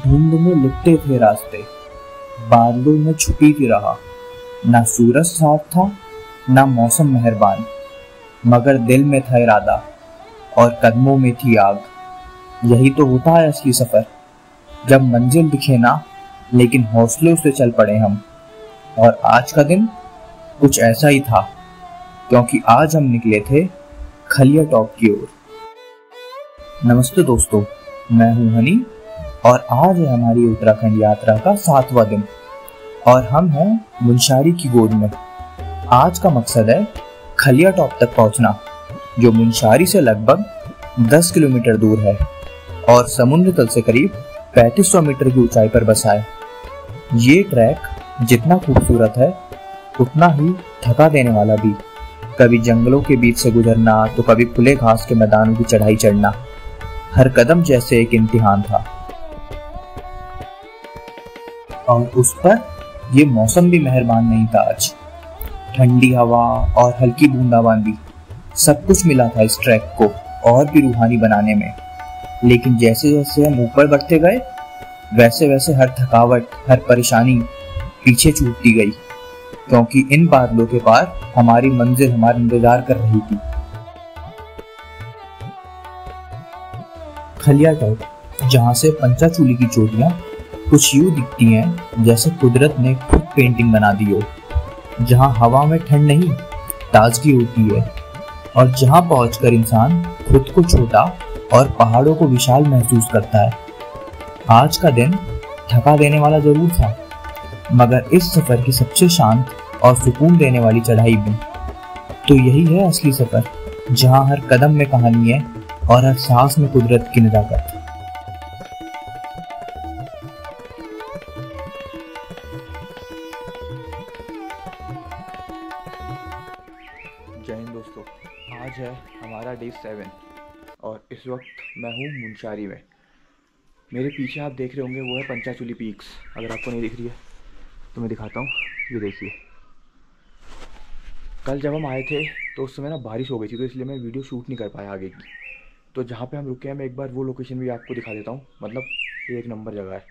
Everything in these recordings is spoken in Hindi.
धुंध में लिपटे थे रास्ते, बादलों में छुपी थी राह। ना सूरज साफ था, ना मौसम मेहरबान, मगर दिल में था इरादा और कदमों में थी आग। यही तो होता है असली सफर, जब मंजिल दिखे ना लेकिन हौसलों से चल पड़े हम। और आज का दिन कुछ ऐसा ही था, क्योंकि आज हम निकले थे खलिया टॉप की ओर। नमस्ते दोस्तों, मैं हूं हनी और आज है हमारी उत्तराखंड यात्रा का 7वां दिन और हम हैं मुनस्यारी की गोद में। आज का मकसद है खलिया टॉप तक पहुंचना, जो मुनस्यारी से लगभग 10 किलोमीटर दूर है और समुद्र तल से करीब 3500 मीटर की ऊंचाई पर बसा है। ये ट्रैक जितना खूबसूरत है उतना ही थका देने वाला भी। कभी जंगलों के बीच से गुजरना तो कभी खुले घास के मैदानों की चढ़ाई चढ़ना, हर कदम जैसे एक इम्तिहान था। और उस पर ये मौसम भी मेहरबान नहीं था आज। ठंडी हवा और हल्की बूंदाबांदी, सब कुछ मिला था इस ट्रैक को और भी रूहानी बनाने में। लेकिन जैसे जैसे हम ऊपर बढ़ते गए वैसे वैसे हर थकावट, हर परेशानी पीछे छूटती गई, क्योंकि इन बादलों के पार हमारी मंजिल हमारा इंतजार कर रही थी। खलिया टॉप, जहाँ से पंचाचूली की चोटियां कुछ यूं दिखती हैं जैसे कुदरत ने खुद पेंटिंग बना दी हो, जहाँ हवा में ठंड नहीं ताजगी होती है और जहाँ पहुंचकर इंसान खुद को छोटा और पहाड़ों को विशाल महसूस करता है। आज का दिन थका देने वाला जरूर था, मगर इस सफर की सबसे शांत और सुकून देने वाली चढ़ाई भी। तो यही है असली सफर, जहाँ हर कदम में कहानी है और हर सांस में कुदरत की नजाकत। जय हिंद दोस्तों, आज है हमारा डे 7 और इस वक्त मैं हूँ मुनस्यारी में। मेरे पीछे आप देख रहे होंगे वो है पंचाचूली पीक्स। अगर आपको नहीं दिख रही है तो मैं दिखाता हूँ, ये देखिए। कल जब हम आए थे तो उस समय ना बारिश हो गई थी, तो इसलिए मैं वीडियो शूट नहीं कर पाया आगे की। तो जहाँ पे हम रुके हैं मैं एक बार वो लोकेशन भी आपको दिखा देता हूँ। मतलब एक नंबर जगह है।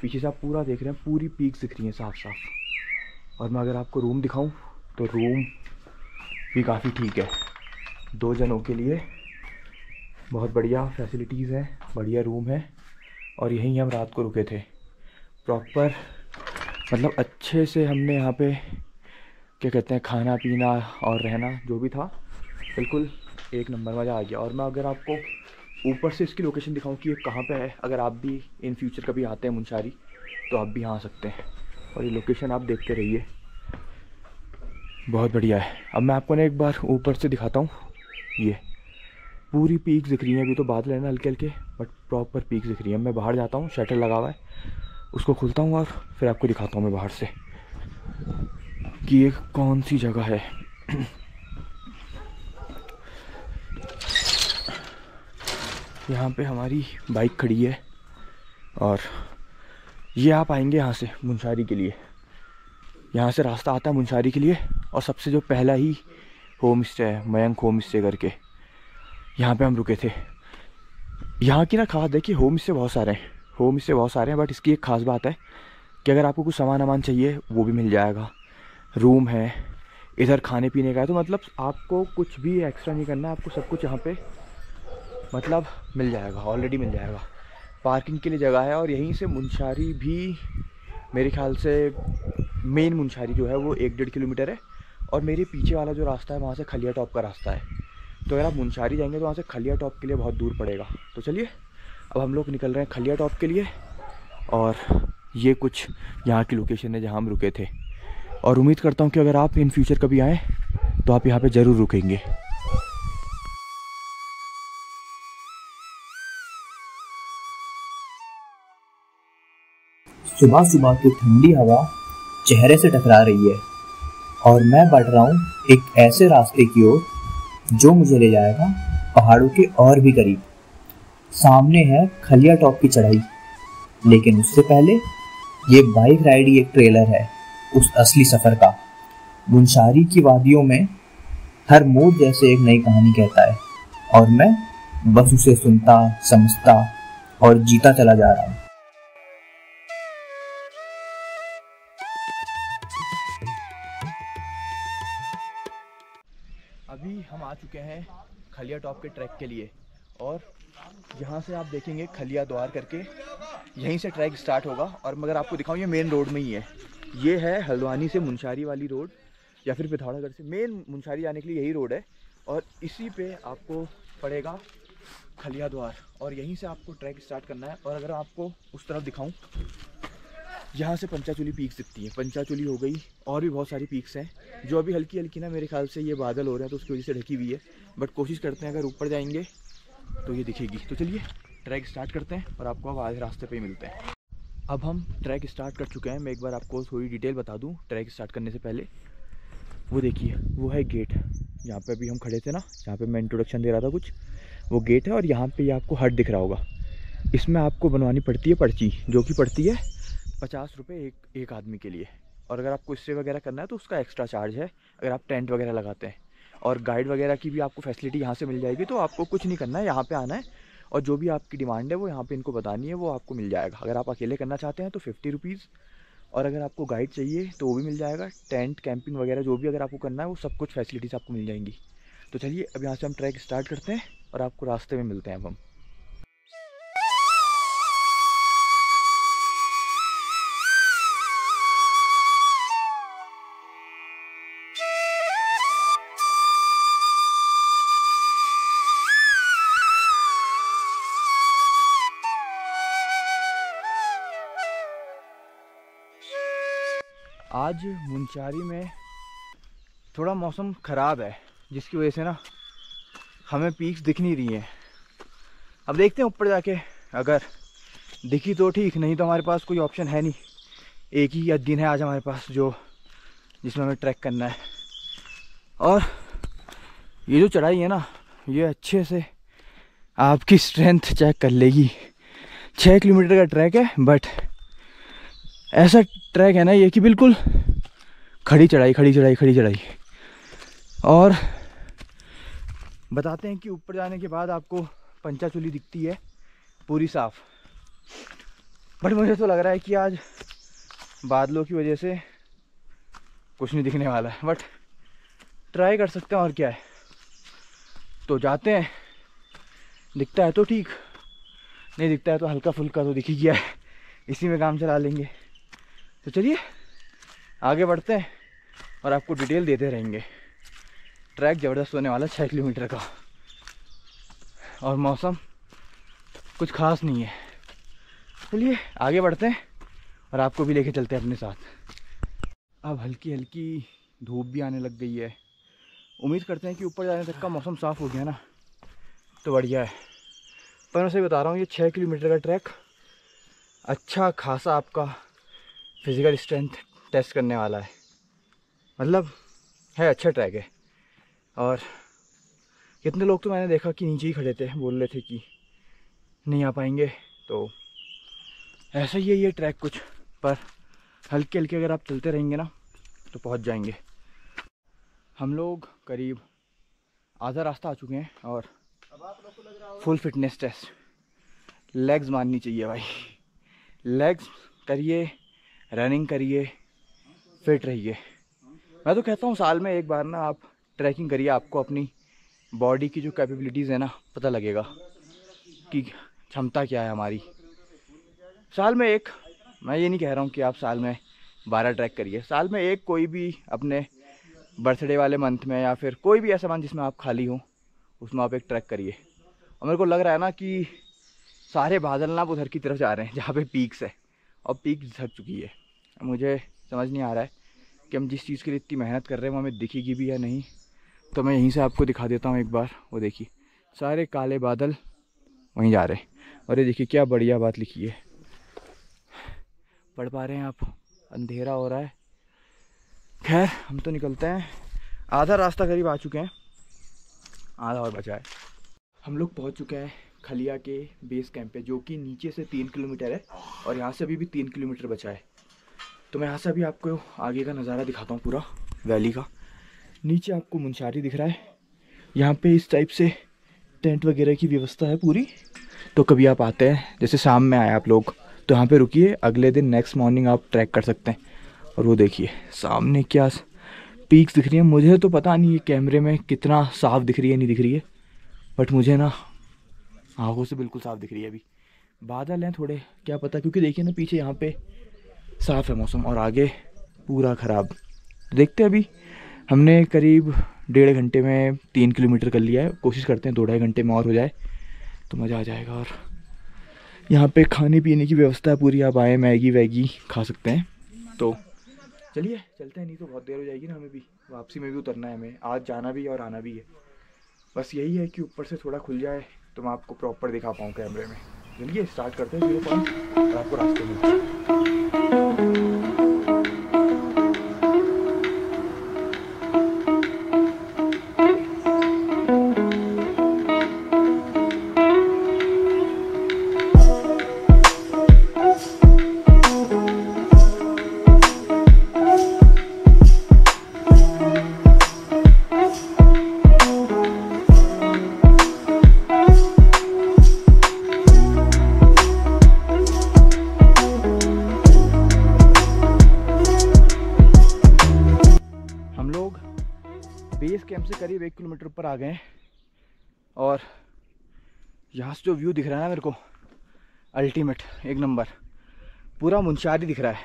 पीछे से आप पूरा देख रहे हैं, पूरी पीक्स दिख रही हैं साफ साफ। और मैं अगर आपको रूम दिखाऊँ तो रूम भी काफ़ी ठीक है, 2 जनों के लिए बहुत बढ़िया फैसिलिटीज़ हैं, बढ़िया रूम है। और यहीं हम रात को रुके थे प्रॉपर। मतलब अच्छे से हमने यहाँ पे क्या कहते हैं, खाना पीना और रहना जो भी था, बिल्कुल एक नंबर मज़ा आ गया। और मैं अगर आपको ऊपर से इसकी लोकेशन दिखाऊं कि ये कहाँ पे है, अगर आप भी इन फ्यूचर कभी आते हैं मुनस्यारी तो आप भी यहाँ आ सकते हैं। और ये लोकेशन आप देखते रहिए, बहुत बढ़िया है। अब मैं आपको ना एक बार ऊपर से दिखाता हूँ। ये पूरी पीक्स दिख रही हैं, अभी तो बादल है ना हल्के हल्के, बट प्रॉपर पीक्स दिख रही है। मैं बाहर जाता हूँ, शटर लगा हुआ है, उसको खुलता हूँ और फिर आपको दिखाता हूँ मैं बाहर से कि ये कौन सी जगह है। यहाँ पे हमारी बाइक खड़ी है और ये आप आएंगे यहाँ से मुनस्यारी के लिए। यहाँ से रास्ता आता है मुनस्यारी के लिए और सबसे जो पहला ही होम स्टे है मयंक होम स्टे करके, यहाँ पे हम रुके थे। यहाँ की ना खास देखिए, होम स्टे बहुत सारे हैं, बट इसकी एक ख़ास बात है कि अगर आपको कुछ सामान चाहिए वो भी मिल जाएगा। रूम है, इधर खाने पीने का है, तो मतलब आपको कुछ भी एक्स्ट्रा नहीं करना है, आपको सब कुछ यहाँ पे मतलब मिल जाएगा, ऑलरेडी मिल जाएगा। पार्किंग के लिए जगह है और यहीं से मुनस्यारी भी मेरे ख्याल से मेन मुनस्यारी जो है वो 1-1.5 किलोमीटर है और मेरे पीछे वाला जो रास्ता है वहाँ से खलिया टॉप का रास्ता है। तो अगर आप मुनस्यारी जाएंगे तो वहाँ से खलिया टॉप के लिए बहुत दूर पड़ेगा। तो चलिए अब हम लोग निकल रहे हैं खलिया टॉप के लिए। और ये कुछ यहाँ की लोकेशन है जहाँ हम रुके थे और उम्मीद करता हूँ कि अगर आप इन फ्यूचर कभी आएँ तो आप यहाँ पे ज़रूर रुकेंगे। सुबह सुबह की ठंडी हवा चेहरे से टकरा रही है और मैं बढ़ रहा हूँ एक ऐसे रास्ते की ओर जो मुझे ले जाएगा पहाड़ों के और भी करीब। सामने है खलिया टॉप की चढ़ाई, लेकिन उससे पहले ये बाइक राइड ही एक ट्रेलर है उस असली सफर का। मुनस्यारी की वादियों में हर मोड़ जैसे एक नई कहानी कहता है और मैं बस उसे सुनता, समझता और जीता चला जा रहा हूँ। चुके हैं खलिया टॉप के ट्रैक के लिए। और यहाँ से आप देखेंगे खलिया द्वार करके, यहीं से ट्रैक स्टार्ट होगा। और मगर आपको दिखाऊँ, ये मेन रोड में ही है। ये है हल्द्वानी से मुनस्यारी वाली रोड, या फिर पिथौरागढ़ से मेन मुनस्यारी जाने के लिए यही रोड है। और इसी पे आपको पड़ेगा खलिया द्वार, और यहीं से आपको ट्रैक स्टार्ट करना है। और अगर आपको उस तरफ दिखाऊं, यहाँ से पंचाचूली पीक्स दिखती है। पंचाचूली हो गई, और भी बहुत सारी पीक्स हैं जो अभी हल्की हल्की ना, मेरे ख्याल से ये बादल हो रहे हैं तो उसकी वजह से ढकी हुई है। बट कोशिश करते हैं अगर ऊपर जाएंगे तो ये दिखेगी। तो चलिए ट्रैक स्टार्ट करते हैं और आपको अब आधे रास्ते पे ही मिलते हैं। अब हम ट्रैक स्टार्ट कर चुके हैं। मैं एक बार आपको थोड़ी डिटेल बता दूं ट्रैक स्टार्ट करने से पहले। वो देखिए, वो है गेट, यहाँ पे अभी हम खड़े थे ना, जहाँ पे मैं इंट्रोडक्शन दे रहा था कुछ, वो गेट है। और यहाँ पे ये आपको हट दिख रहा होगा। इसमें आपको बनवानी पड़ती है पर्ची, जो कि पड़ती है 50 रुपये एक आदमी के लिए। और अगर आपको स्टे वगैरह करना है तो उसका एक्स्ट्रा चार्ज है, अगर आप टेंट वगैरह लगाते हैं। और गाइड वगैरह की भी आपको फैसिलिटी यहाँ से मिल जाएगी। तो आपको कुछ नहीं करना है, यहाँ पे आना है और जो भी आपकी डिमांड है वो यहाँ पे इनको बतानी है, वो आपको मिल जाएगा। अगर आप अकेले करना चाहते हैं तो 50 रुपीज़, और अगर आपको गाइड चाहिए तो वो भी मिल जाएगा। टेंट कैंपिंग वगैरह जो भी अगर आपको करना है वो सब कुछ फैसिलिटीज़ आपको मिल जाएंगी। तो चलिए अब यहाँ से हम ट्रैक स्टार्ट करते हैं और आपको रास्ते में मिलते हैं अब हम। आज मुनस्यारी में थोड़ा मौसम ख़राब है, जिसकी वजह से ना हमें पीक्स दिख नहीं रही हैं। अब देखते हैं ऊपर जाके, अगर दिखी तो ठीक, नहीं तो हमारे पास कोई ऑप्शन है नहीं। एक ही दिन है आज हमारे पास जो जिसमें हमें ट्रैक करना है। और ये जो चढ़ाई है ना, ये अच्छे से आपकी स्ट्रेंथ चेक कर लेगी। 6 किलोमीटर का ट्रैक है, बट ऐसा ट्रैक है ना ये कि बिल्कुल खड़ी चढ़ाई। और बताते हैं कि ऊपर जाने के बाद आपको पंचाचूली दिखती है पूरी साफ। बट मुझे तो लग रहा है कि आज बादलों की वजह से कुछ नहीं दिखने वाला है, बट ट्राई कर सकते हैं और क्या है। तो जाते हैं, दिखता है तो ठीक, नहीं दिखता है तो हल्का फुल्का तो दिख ही गया है, इसी में काम चला लेंगे। तो चलिए आगे बढ़ते हैं और आपको डिटेल देते रहेंगे। ट्रैक ज़बरदस्त होने वाला 6 किलोमीटर का, और मौसम कुछ खास नहीं है। चलिए आगे बढ़ते हैं और आपको भी लेके चलते हैं अपने साथ। अब हल्की हल्की धूप भी आने लग गई है। उम्मीद करते हैं कि ऊपर जाने तक का मौसम साफ़ हो गया ना तो बढ़िया है। पर मैं सही बता रहा हूँ, ये 6 किलोमीटर का ट्रैक अच्छा खासा आपका फिज़िकल स्ट्रेंथ टेस्ट करने वाला है। मतलब है, अच्छा ट्रैक है। और कितने लोग तो मैंने देखा कि नीचे ही खड़े थे, बोल रहे थे कि नहीं आ पाएंगे। तो ऐसा ही है ये ट्रैक कुछ, पर हल्के हल्के अगर आप चलते रहेंगे ना तो पहुंच जाएंगे। हम लोग करीब आधा रास्ता आ चुके हैं और फुल फिटनेस टेस्ट, लेग्स मारनी चाहिए भाई। लेग्स करिए, रनिंग करिए, फिट रहिए। मैं तो कहता हूँ साल में एक बार ना आप ट्रैकिंग करिए, आपको अपनी बॉडी की जो कैपेबिलिटीज़ है ना पता लगेगा कि क्षमता क्या है हमारी। साल में एक, मैं ये नहीं कह रहा हूँ कि आप साल में 12 ट्रैक करिए, साल में एक कोई भी अपने बर्थडे वाले मंथ में या फिर कोई भी ऐसा मंथ जिसमें आप खाली हो उसमें आप एक ट्रैक करिए। और मेरे को लग रहा है ना कि सारे बादल ना उधर की तरफ जा रहे हैं जहाँ पे पीक्स है, और पीक झक चुकी है। मुझे समझ नहीं आ रहा है कि हम जिस चीज़ के लिए इतनी मेहनत कर रहे हैं वो हमें दिखेगी भी या नहीं। तो मैं यहीं से आपको दिखा देता हूँ एक बार। वो देखिए सारे काले बादल वहीं जा रहे हैं, और ये देखिए क्या बढ़िया बात लिखी है, पढ़ पा रहे हैं आप? अंधेरा हो रहा है। खैर हम तो निकलते हैं, आधा रास्ता करीब आ चुके हैं, आधा और बचा है। हम लोग पहुंच चुके हैं खलिया के बेस कैंप पे, जो कि नीचे से 3 किलोमीटर है और यहाँ से अभी भी 3 किलोमीटर बचा है। तो मैं यहाँ से अभी आपको आगे का नज़ारा दिखाता हूँ पूरा वैली का। नीचे आपको मुनस्यारी दिख रहा है, यहाँ पे इस टाइप से टेंट वगैरह की व्यवस्था है पूरी। तो कभी आप आते हैं, जैसे शाम में आए आप लोग, तो यहाँ पे रुकिए, अगले दिन नेक्स्ट मॉर्निंग आप ट्रैक कर सकते हैं। और वो देखिए सामने क्या पीक्स दिख रही है। मुझे तो पता नहीं ये कैमरे में कितना साफ दिख रही है नहीं दिख रही है, बट मुझे ना आंखों से बिल्कुल साफ दिख रही है। अभी बादल हैं थोड़े, क्या पता, क्योंकि देखिए ना पीछे यहाँ पे साफ है मौसम और आगे पूरा ख़राब। देखते हैं, अभी हमने करीब 1.5 घंटे में 3 किलोमीटर कर लिया है। कोशिश करते हैं 2-2.5 घंटे में और हो जाए तो मज़ा आ जाएगा। और यहाँ पे खाने पीने की व्यवस्था है पूरी, आप आए मैगी वैगी खा सकते हैं। तो चलिए चलते हैं, नहीं तो बहुत देर हो जाएगी ना, हमें भी वापसी में भी उतरना है, हमें आज जाना भी और आना भी है। बस यही है कि ऊपर से थोड़ा खुल जाए तो मैं आपको प्रॉपर दिखा पाऊँ कैमरे में। चलिए स्टार्ट करते हैं 0 पॉइंट और आपको रास्ते में। बेस कैंप से करीब 1 किलोमीटर ऊपर आ गए हैं और यहाँ से जो व्यू दिख रहा है ना मेरे को, अल्टीमेट, एक नंबर, पूरा मुनस्यारी दिख रहा है।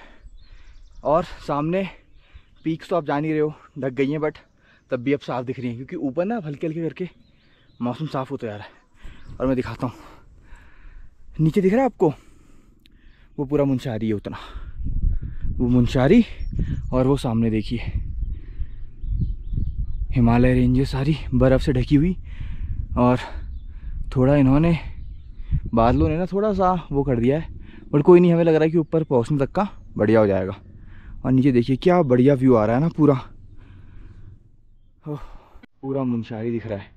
और सामने पीक्स तो आप जान ही रहे हो ढक गई हैं, बट तब भी अब साफ़ दिख रही हैं क्योंकि ऊपर ना हल्के हल्के करके मौसम साफ़ होता जा रहा है। और मैं दिखाता हूँ, नीचे दिख रहा है आपको, वो पूरा मुनस्यारी है, उतना वो मुनस्यारी। और वो सामने देखिए हिमालय रेंजेस सारी बर्फ़ से ढकी हुई। और थोड़ा इन्होंने, बादलों ने ना थोड़ा सा वो कर दिया है, बट कोई नहीं, हमें लग रहा है कि ऊपर पहुंचने तक का बढ़िया हो जाएगा। और नीचे देखिए क्या बढ़िया व्यू आ रहा है ना, पूरा मुनस्यारी दिख रहा है।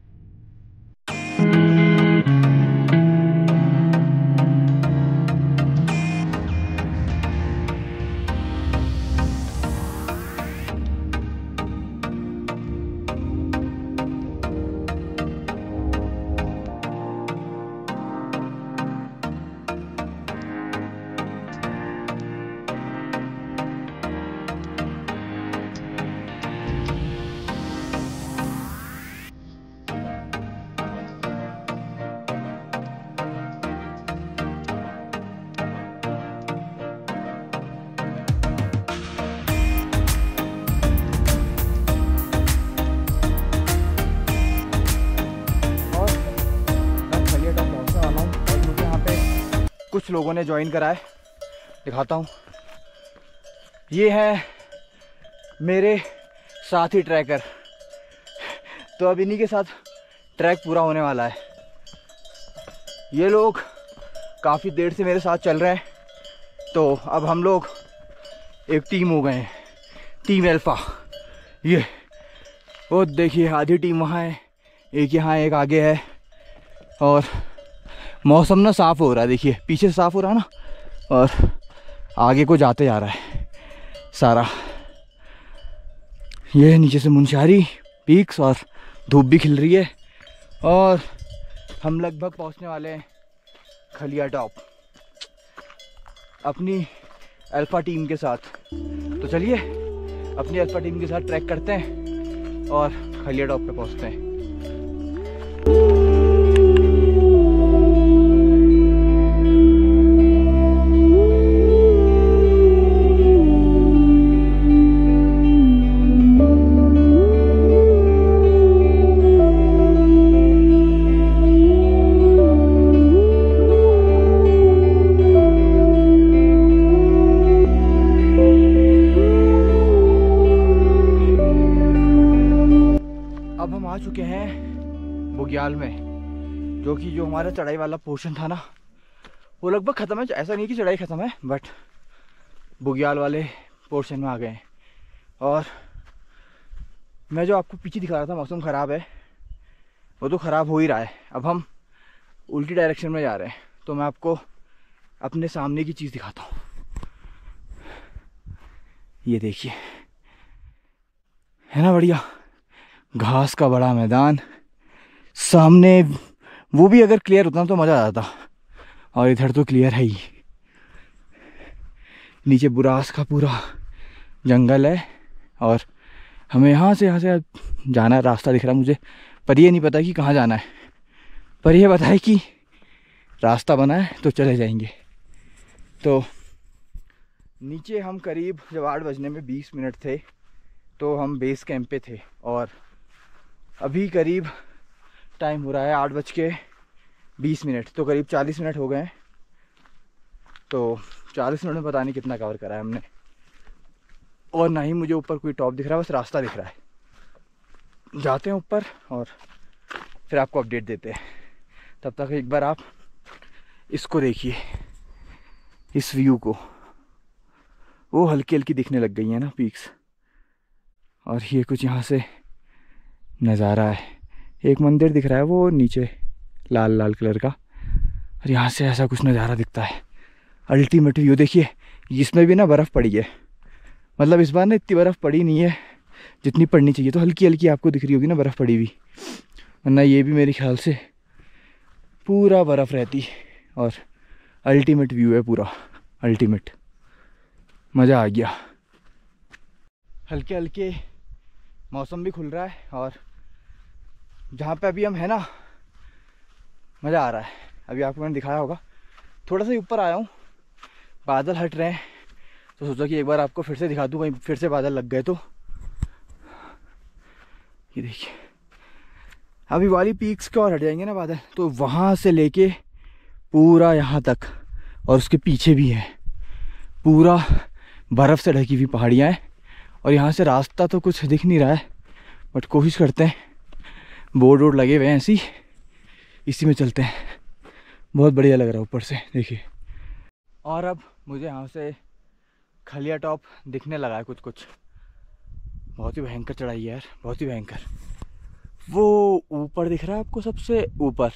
कुछ लोगों ने ज्वाइन करा है, दिखाता हूँ। ये है मेरे साथी ट्रैकर, तो अब इन्हीं के साथ ट्रैक पूरा होने वाला है। ये लोग काफ़ी देर से मेरे साथ चल रहे हैं, तो अब हम लोग एक टीम हो गए हैं, टीम अल्फा। ये वो देखिए आधी टीम वहाँ है, एक यहाँ एक आगे है। और मौसम ना साफ़ हो रहा है, देखिए पीछे से साफ़ हो रहा है ना, और आगे को जाते जा रहा है सारा। ये नीचे से मुनस्यारी पीक्स और धूप भी खिल रही है। और हम लगभग पहुंचने वाले हैं खलिया टॉप अपनी अल्फा टीम के साथ। तो चलिए अपनी अल्फा टीम के साथ ट्रैक करते हैं और खलिया टॉप पे पहुंचते हैं। अब हम आ चुके हैं बुग्याल में, जो कि जो हमारा चढ़ाई वाला पोर्शन था ना, वो लगभग ख़त्म है। ऐसा नहीं कि चढ़ाई ख़त्म है, बट बुग्याल वाले पोर्शन में आ गए हैं। और मैं जो आपको पीछे दिखा रहा था, मौसम ख़राब है, वो तो ख़राब हो ही रहा है। अब हम उल्टी डायरेक्शन में जा रहे हैं, तो मैं आपको अपने सामने की चीज़ दिखाता हूँ। ये देखिए, है ना बढ़िया, घास का बड़ा मैदान सामने, वो भी अगर क्लियर होता ना तो मज़ा आ जाता। और इधर तो क्लियर है ही, नीचे बुरास का पूरा जंगल है और हमें यहाँ से जाना है। रास्ता दिख रहा है मुझे, पर ये नहीं पता कि कहाँ जाना है, पर यह पता है कि रास्ता बना है तो चले जाएंगे। तो नीचे हम करीब जब 8 बजने में 20 मिनट थे तो हम बेस कैंप पे थे, और अभी करीब टाइम हो रहा है 8:20, तो करीब 40 मिनट हो गए हैं। तो 40 मिनट में पता नहीं कितना कवर करा है हमने, और ना ही मुझे ऊपर कोई टॉप दिख रहा है, बस रास्ता दिख रहा है। जाते हैं ऊपर और फिर आपको अपडेट देते हैं। तब तक एक बार आप इसको देखिए, इस व्यू को। वो हल्की हल्की दिखने लग गई है ना पीक्स, और ये कुछ यहाँ से नज़ारा है। एक मंदिर दिख रहा है वो नीचे लाल लाल कलर का, और यहाँ से ऐसा कुछ नज़ारा दिखता है। अल्टीमेट व्यू देखिए। इसमें भी ना बर्फ़ पड़ी है, मतलब इस बार ना इतनी बर्फ़ पड़ी नहीं है जितनी पड़नी चाहिए, तो हल्की हल्की आपको दिख रही होगी ना बर्फ़ पड़ी हुई, वरना ये भी मेरे ख्याल से पूरा बर्फ़ रहती। और अल्टीमेट व्यू है पूरा, अल्टीमेट, मज़ा आ गया। हल्के हल्के मौसम भी खुल रहा है, और जहाँ पे अभी हम हैं ना, मज़ा आ रहा है। अभी आपको मैंने दिखाया होगा, थोड़ा सा ही ऊपर आया हूँ, बादल हट रहे हैं, तो सोचा कि एक बार आपको फिर से दिखा दूँ, कहीं फिर से बादल लग गए तो। ये देखिए, अभी वाली पीक्स के और हट जाएंगे ना बादल, तो वहाँ से लेके पूरा यहाँ तक, और उसके पीछे भी है पूरा बर्फ़ से ढकी हुई पहाड़ियाँ हैं। और यहाँ से रास्ता तो कुछ दिख नहीं रहा है, बट कोशिश करते हैं, बोर्ड वोर्ड लगे हुए हैं ऐसी, इसी में चलते हैं। बहुत बढ़िया लग रहा है ऊपर से, देखिए। और अब मुझे यहाँ से खलिया टॉप दिखने लगा है कुछ कुछ। बहुत ही भयंकर चढ़ाई है यार, बहुत ही भयंकर। वो ऊपर दिख रहा है आपको, सबसे ऊपर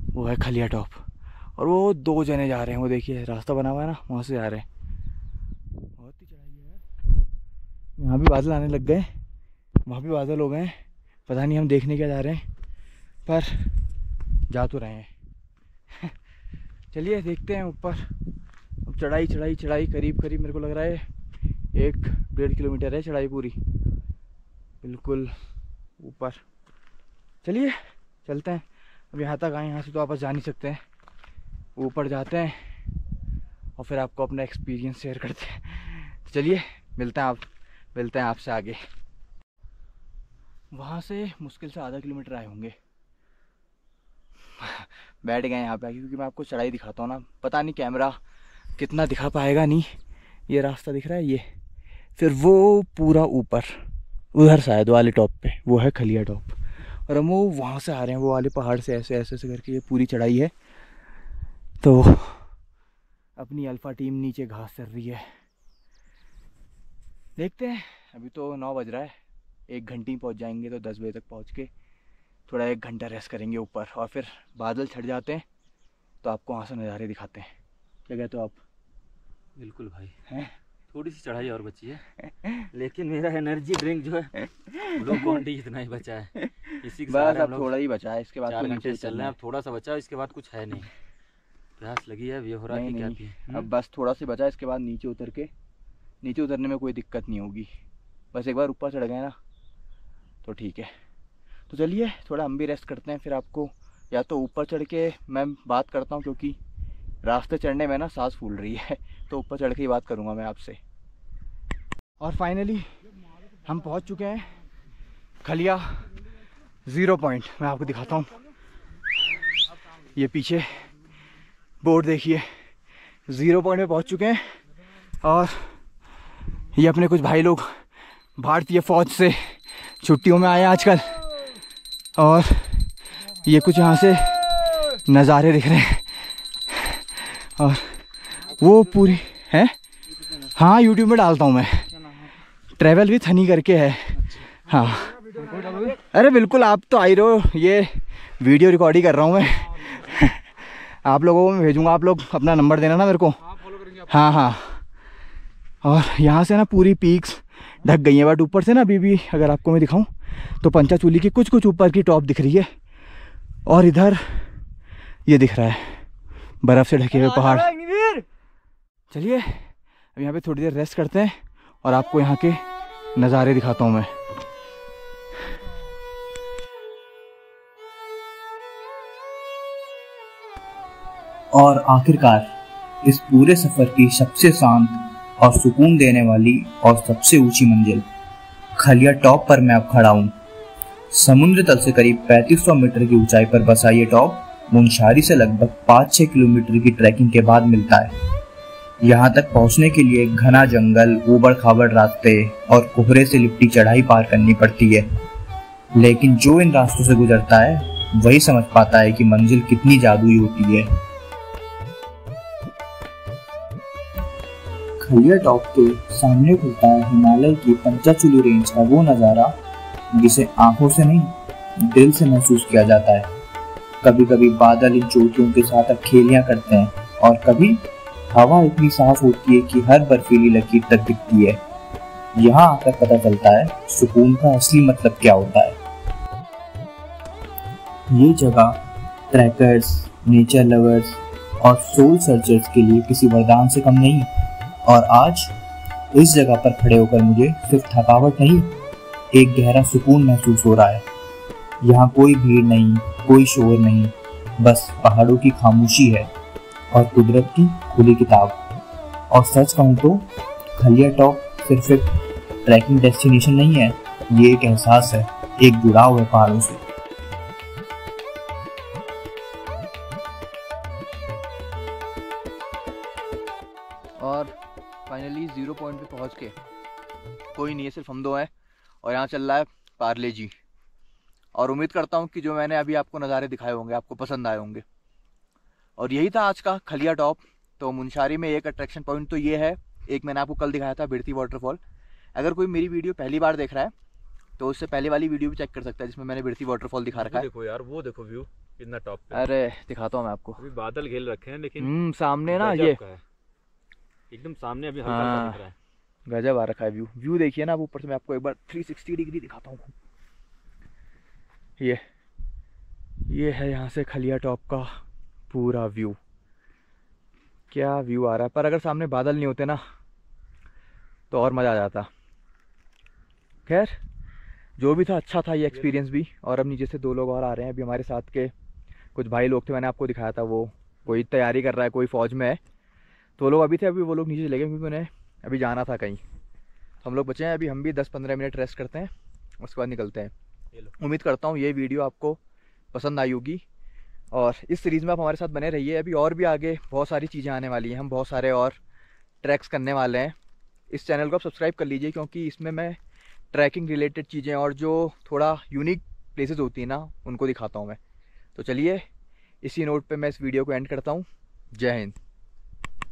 वो है खलिया टॉप, और वो 2 जने जा रहे हैं, वो देखिए रास्ता बना हुआ है ना, वहाँ से जा रहे हैं। बहुत ही चढ़ाई है यार। यहाँ भी बादल आने लग गए, वहाँ भी बादल हो गए हैं, पता नहीं हम देखने क्या जा रहे हैं, पर जा तो रहे हैं। चलिए देखते हैं ऊपर। अब चढ़ाई चढ़ाई चढ़ाई, करीब करीब मेरे को लग रहा है 1-1.5 किलोमीटर है चढ़ाई पूरी, बिल्कुल ऊपर। चलिए चलते हैं। अब यहाँ तक आए, यहाँ से तो वापस जा नहीं सकते हैं, ऊपर जाते हैं और फिर आपको अपना एक्सपीरियंस शेयर करते हैं। तो चलिए मिलते हैं आपसे आगे। वहाँ से मुश्किल से आधा किलोमीटर आए होंगे। बैठ गए यहाँ पे आके, क्योंकि मैं आपको चढ़ाई दिखाता हूँ ना, पता नहीं कैमरा कितना दिखा पाएगा नहीं। ये रास्ता दिख रहा है, ये फिर वो पूरा ऊपर उधर शायद वाले टॉप पे वो है खलिया टॉप, और हम वो वहाँ से आ रहे हैं, वो वाले पहाड़ से ऐसे ऐसे करके ये पूरी चढ़ाई है। तो अपनी अल्फ़ा टीम नीचे घास चल रही है, देखते हैं। अभी तो 9 बज रहा है, 1 घंटे ही पहुँच जाएंगे, तो 10 बजे तक पहुँच के थोड़ा 1 घंटा रेस्ट करेंगे ऊपर, और फिर बादल छट जाते हैं तो आपको वहाँ से नज़ारे दिखाते हैं। क्या कहते हो आप? बिल्कुल भाई, हैं थोड़ी सी चढ़ाई और बची है, लेकिन मेरा एनर्जी ड्रिंक जो है ग्लूकोन डी इतना ही बचा है, इसी के बस अब थोड़ा ही बचा है, इसके बाद 4 घंटे चल रहे हैं। अब थोड़ा सा बचा है, इसके बाद कुछ है नहीं। प्यास लगी है, ये हो रहा है कि क्या पिए। अब बस थोड़ा सा बचा है, इसके बाद नीचे उतर के, नीचे उतरने में कोई दिक्कत नहीं होगी, बस एक बार ऊपर चढ़ गए ना तो ठीक है। तो चलिए थोड़ा हम भी रेस्ट करते हैं, फिर आपको या तो ऊपर चढ़ के मैं बात करता हूँ, क्योंकि रास्ते चढ़ने में ना सांस फूल रही है, तो ऊपर चढ़ के ही बात करूँगा मैं आपसे। और फाइनली हम पहुँच चुके हैं खलिया 0 पॉइंट। मैं आपको दिखाता हूँ, ये पीछे बोर्ड देखिए, 0 पॉइंट पे पहुँच चुके हैं। और ये अपने कुछ भाई लोग भारतीय फ़ौज से छुट्टियों में आए हैं आजकल, और ये कुछ यहाँ से नज़ारे दिख रहे हैं। और वो पूरी है, हाँ यूट्यूब में डालता हूँ मैं, ट्रैवल विथ हनी करके है। हाँ अरे बिल्कुल, आप तो आई रहो, ये वीडियो रिकॉर्डिंग कर रहा हूँ मैं। आप लोगों को मैं भेजूँगा, आप लोग अपना नंबर देना ना मेरे को। हाँ हाँ। और यहाँ से ना पूरी पीक्स ढक गई हैं, बट ऊपर से ना अभी भी अगर आपको मैं दिखाऊं तो पंचाचूली की कुछ कुछ ऊपर की टॉप दिख रही है, और इधर ये दिख रहा है बर्फ़ से ढके हुए पहाड़। चलिए अब यहाँ पे थोड़ी देर रेस्ट करते हैं और आपको यहाँ के नज़ारे दिखाता हूँ मैं। और आखिरकार इस पूरे सफर की सबसे शांत और सुकून देने वाली और सबसे ऊंची मंजिल खलिया टॉप पर मैं अब खड़ा हूँ। समुद्र तल से करीब 3500 मीटर की ऊंचाई पर बसा ये टॉप मुनस्यारी से लगभग 5-6 किलोमीटर की ट्रैकिंग के बाद मिलता है। यहाँ तक पहुँचने के लिए घना जंगल, ऊबड़ खाबड़ रास्ते और कोहरे से लिपटी चढ़ाई पार करनी पड़ती है, लेकिन जो इन रास्तों से गुजरता है वही समझ पाता है कि मंजिल कितनी जादुई होती है। खलिया टॉप के सामने खुलता है हिमालय की पंचाचूली रेंज का वो नज़ारा जिसे आंखों से नहीं दिल से महसूस किया जाता है। कभी कभी बादल इन चोटियों के साथ अखेलियां करते हैं और कभी हवा इतनी साफ होती है कि हर बर्फीली लकीर तक दिखती है। यहाँ आकर पता चलता है सुकून का असली मतलब क्या होता है। ये जगह ट्रैकर्स, नेचर लवर्स और सोल सर्चर्स के लिए किसी वरदान से कम नहीं। और आज इस जगह पर खड़े होकर मुझे सिर्फ थकावट नहीं, एक गहरा सुकून महसूस हो रहा है। यहाँ कोई भीड़ नहीं, कोई शोर नहीं, बस पहाड़ों की खामोशी है और कुदरत की खुली किताब। और सच कहूँ तो खलिया टॉप सिर्फ एक ट्रैकिंग डेस्टिनेशन नहीं है, ये एक एहसास है, एक जुड़ाव है पहाड़ों से। और फाइनली 0 पॉइंट पे पहुंच के कोई नहीं है, सिर्फ हम दो हैं और यहाँ चल रहा है पार्ले जी। और उम्मीद करता हूँ कि जो मैंने अभी आपको नज़ारे दिखाए होंगे आपको पसंद आए होंगे। और यही था आज का खलिया टॉप। तो मुनस्यारी में एक अट्रैक्शन पॉइंट तो ये है, एक मैंने आपको कल दिखाया था बिरती वाटरफॉल। अगर कोई मेरी वीडियो पहली बार देख रहा है तो उससे पहले वाली वीडियो भी चेक कर सकता है जिसमें मैंने बिरती वाटरफॉल दिखा रखा है। देखो यार, वो देखो व्यू कितना टॉप पे। अरे दिखाता हूँ मैं आपको, अभी बादल घेर रखे हैं लेकिन सामने ना ये एकदम सामने अभी हल्का सा दिख रहा है। गजब आ रखा है व्यू देखिए ना। अब ऊपर से मैं आपको एक बार 360 डिग्री दिखाता हूँ। ये है यहाँ से खलिया टॉप का पूरा व्यू। क्या व्यू आ रहा है, पर अगर सामने बादल नहीं होते ना तो और मज़ा आ जाता। खैर जो भी था अच्छा था ये एक्सपीरियंस भी। और अब नीचे से 2 लोग और आ रहे हैं। अभी हमारे साथ के कुछ भाई लोग थे, मैंने आपको दिखाया था, वो कोई तैयारी कर रहा है, कोई फ़ौज में है। तो वो लोग अभी थे, अभी वो लोग नीचे चले गए क्योंकि उन्हें अभी जाना था कहीं। तो हम लोग बचे हैं, अभी हम भी 10-15 मिनट रेस्ट करते हैं, उसके बाद निकलते हैं। उम्मीद करता हूँ ये वीडियो आपको पसंद आई होगी और इस सीरीज़ में आप हमारे साथ बने रहिए। अभी और भी आगे बहुत सारी चीज़ें आने वाली हैं, हम बहुत सारे और ट्रैक्स करने वाले हैं। इस चैनल को आप सब्सक्राइब कर लीजिए क्योंकि इसमें मैं ट्रैकिंग रिलेटेड चीज़ें और जो थोड़ा यूनिक प्लेसेस होती हैं ना उनको दिखाता हूँ मैं। तो चलिए इसी नोट पे मैं इस वीडियो को एंड करता हूँ। जय हिंद।